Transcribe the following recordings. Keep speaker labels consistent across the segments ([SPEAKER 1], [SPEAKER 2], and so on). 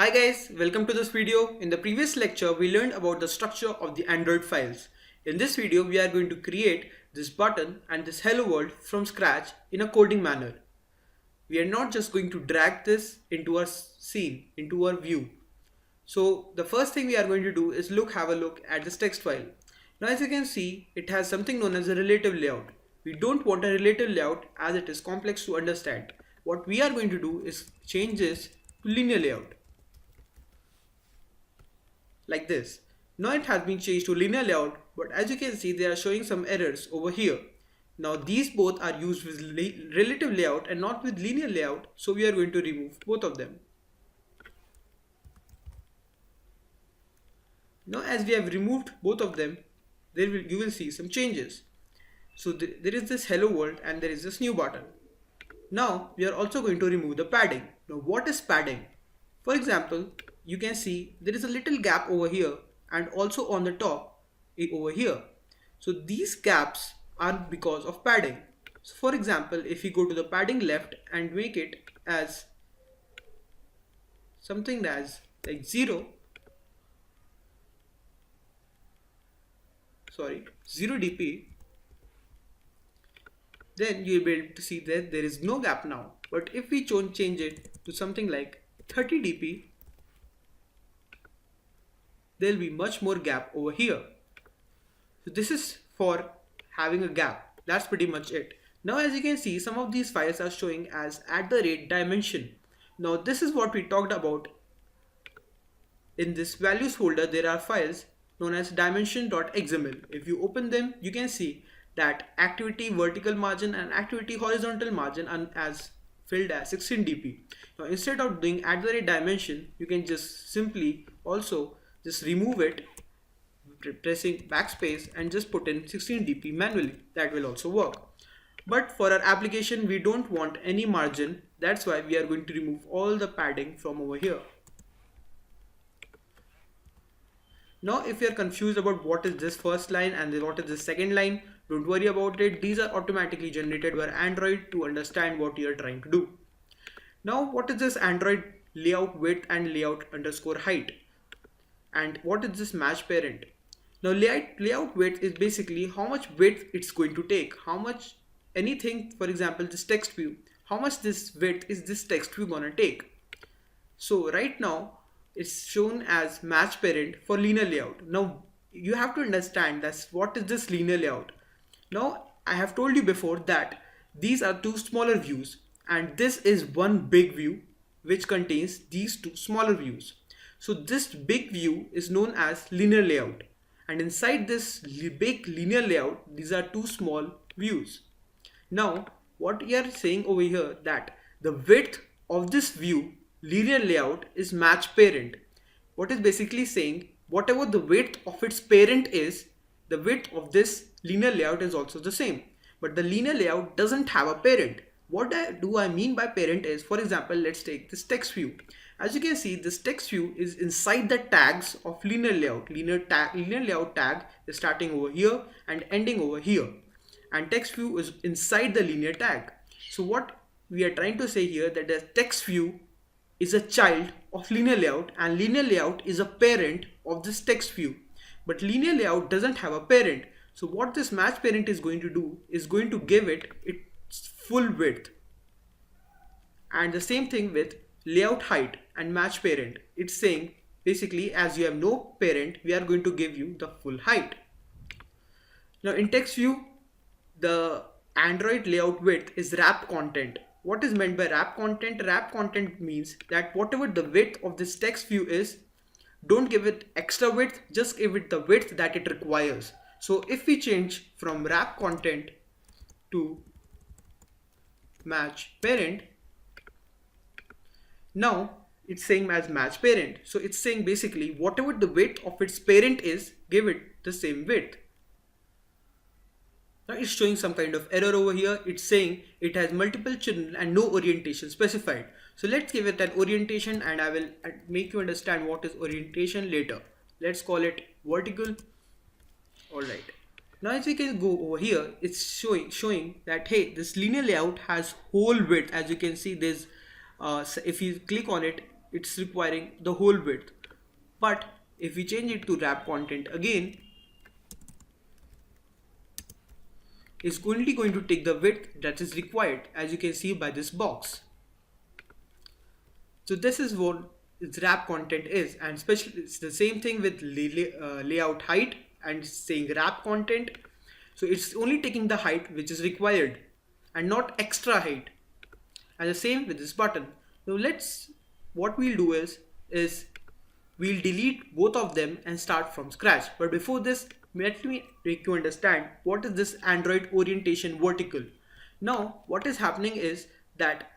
[SPEAKER 1] Hi guys, welcome to this video. In the previous lecture, we learned about the structure of the Android files. In this video, we are going to create this button and this hello world from scratch in a coding manner. We are not just going to drag this into our scene, into our view. So the first thing we are going to do is have a look at this text file. Now as you can see, it has something known as a relative layout. We don't want a relative layout as it is complex to understand. What we are going to do is change this to linear layout. Like this. Now it has been changed to linear layout, but as you can see they are showing some errors over here. Now these both are used with relative layout and not with linear layout, so we are going to remove both of them. Now as we have removed both of them, you will see some changes. So there is this hello world and there is this new button. Now we are also going to remove the padding. Now what is padding? For example, you can see there is a little gap over here and also on the top over here. So these gaps are because of padding. So for example, if we go to the padding left and make it as something as like 0 dp, then you'll be able to see that there is no gap now. But if we change it to something like 30 dp, there will be much more gap over here. So this is for having a gap. That's pretty much it. Now as you can see, some of these files are showing as @dimension. Now this is what we talked about. In this values folder, there are files known as dimension.xml. If you open them, you can see that activity vertical margin and activity horizontal margin are as filled as 16 dp. Now instead of doing @dimension, you can just simply also just remove it pressing backspace and just put in 16 dp manually. That will also work. But for our application, we don't want any margin. That's why we are going to remove all the padding from over here. Now if you are confused about what is this first line and what is this second line, don't worry about it. These are automatically generated by Android to understand what you are trying to do. Now what is this Android layout width and layout underscore height? And what is this match parent? Now layout width is basically how much width it's going to take, how much anything, for example this text view, how much this width is this text view gonna take. So right now it's shown as match parent for linear layout. Now you have to understand that's what is this linear layout. Now I have told you before that these are two smaller views and this is one big view which contains these two smaller views. So this big view is known as linear layout, and inside this big linear layout, these are two small views. Now what we are saying over here that the width of this view linear layout is match parent. What is basically saying whatever the width of its parent is, the width of this linear layout is also the same. But the linear layout doesn't have a parent. What do I mean by parent is, for example, let's take this text view. As you can see, this text view is inside the tags of linear layout. Linear layout tag is starting over here and ending over here. And text view is inside the linear tag. So what we are trying to say here that the text view is a child of linear layout and linear layout is a parent of this text view. But linear layout doesn't have a parent. So what this match parent is going to do is going to give it its full width. And the same thing with layout height and match parent. It's saying basically as you have no parent, we are going to give you the full height. Now in text view, the Android layout width is wrap content. What is meant by wrap content? Wrap content means that whatever the width of this text view is, don't give it extra width, just give it the width that it requires. So if we change from wrap content to match parent, now it's saying as match parent. So it's saying basically whatever the width of its parent is, give it the same width. Now it's showing some kind of error over here. It's saying it has multiple children and no orientation specified. So let's give it an orientation and I will make you understand what is orientation later. Let's call it vertical. Alright. Now as we can go over here, it's showing that hey, this linear layout has whole width. As you can see, there's if you click on it, it's requiring the whole width. But if we change it to wrap content again, it's only going to take the width that is required, as you can see by this box. So this is what its wrap content is, and especially it's the same thing with layout height and saying wrap content. So it's only taking the height which is required and not extra height. And the same with this button. Now what we'll do is we'll delete both of them and start from scratch. But before this, let me make you understand what is this Android orientation vertical. Now what is happening is that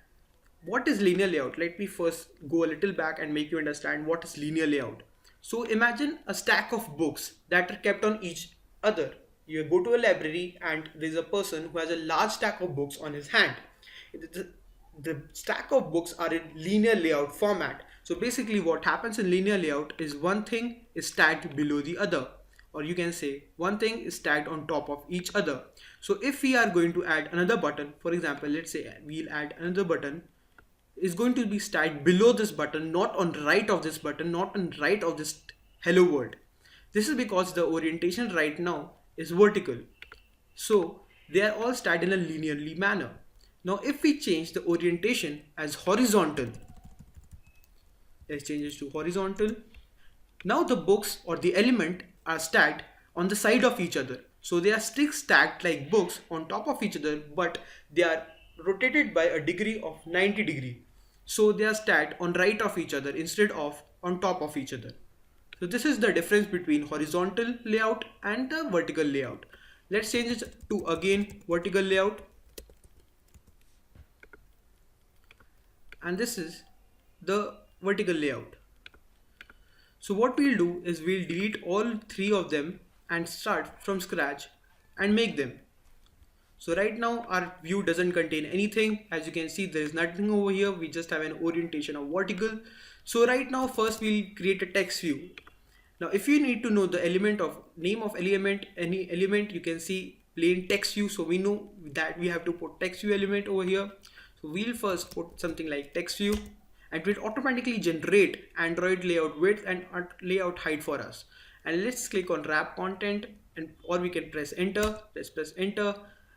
[SPEAKER 1] what is linear layout? Let me first go a little back and make you understand what is linear layout. So imagine a stack of books that are kept on each other. You go to a library and there's a person who has a large stack of books on his hand. The stack of books are in linear layout format. So basically what happens in linear layout is one thing is stacked below the other, or you can say one thing is stacked on top of each other. So if we are going to add another button, for example, let's say we'll add another button, is going to be stacked below this button, not on right of this button, not on right of this hello world. This is because the orientation right now is vertical. So they are all stacked in a linearly manner. Now if we change the orientation as horizontal, let's change it to horizontal. Now the books or the element are stacked on the side of each other. So they are still stacked like books on top of each other, but they are rotated by a degree of 90 degree. So they are stacked on right of each other instead of on top of each other. So this is the difference between horizontal layout and the vertical layout. Let's change it to again vertical layout. And this is the vertical layout. So what we'll do is we'll delete all three of them and start from scratch and make them. So right now our view doesn't contain anything. As you can see, there is nothing over here. We just have an orientation of vertical. So right now first we'll create a text view. Now if you need to know the name of element, any element, you can see plain text view. So we know that we have to put text view element over here. So we'll first put something like text view, and it will automatically generate Android layout width and layout height for us. And let's click on wrap content, or we can press enter. Let's press enter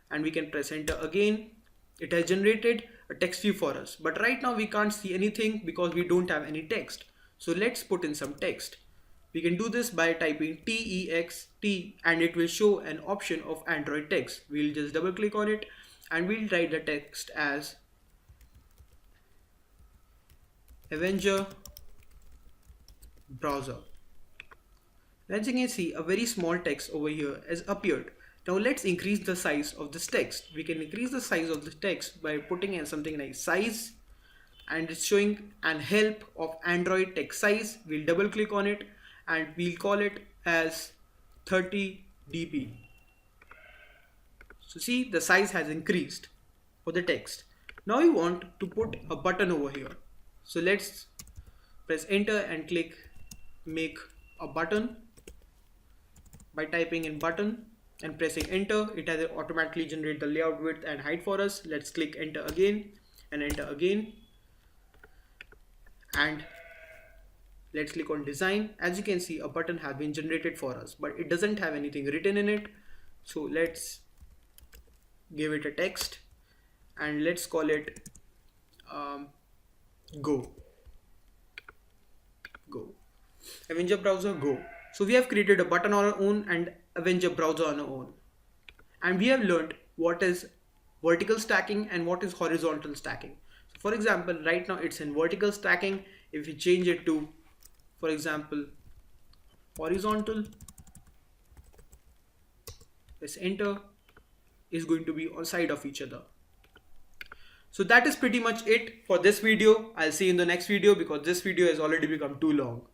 [SPEAKER 1] and we can press enter again. It has generated a text view for us, but right now we can't see anything because we don't have any text. So let's put in some text. We can do this by typing text and it will show an option of Android text. We'll just double click on it and we'll write the text as Avenger browser. As you can see, a very small text over here has appeared. Now let's increase the size of this text. We can increase the size of the text by putting in something like size, and it's showing an help of Android text size. We'll double click on it and we'll call it as 30 dp. So see, the size has increased for the text. Now we want to put a button over here. So let's press enter and click make a button by typing in button and pressing enter. It has automatically generate the layout width and height for us. Let's click enter again and enter again, and let's click on design. As you can see, a button has been generated for us, but it doesn't have anything written in it. So let's give it a text and let's call it go Avenger browser go. So we have created a button on our own and Avenger browser on our own, and we have learned what is vertical stacking and what is horizontal stacking. So for example, right now it's in vertical stacking. If we change it to, for example, horizontal, press enter, is going to be on side of each other. So that is pretty much it for this video. I'll see you in the next video because this video has already become too long.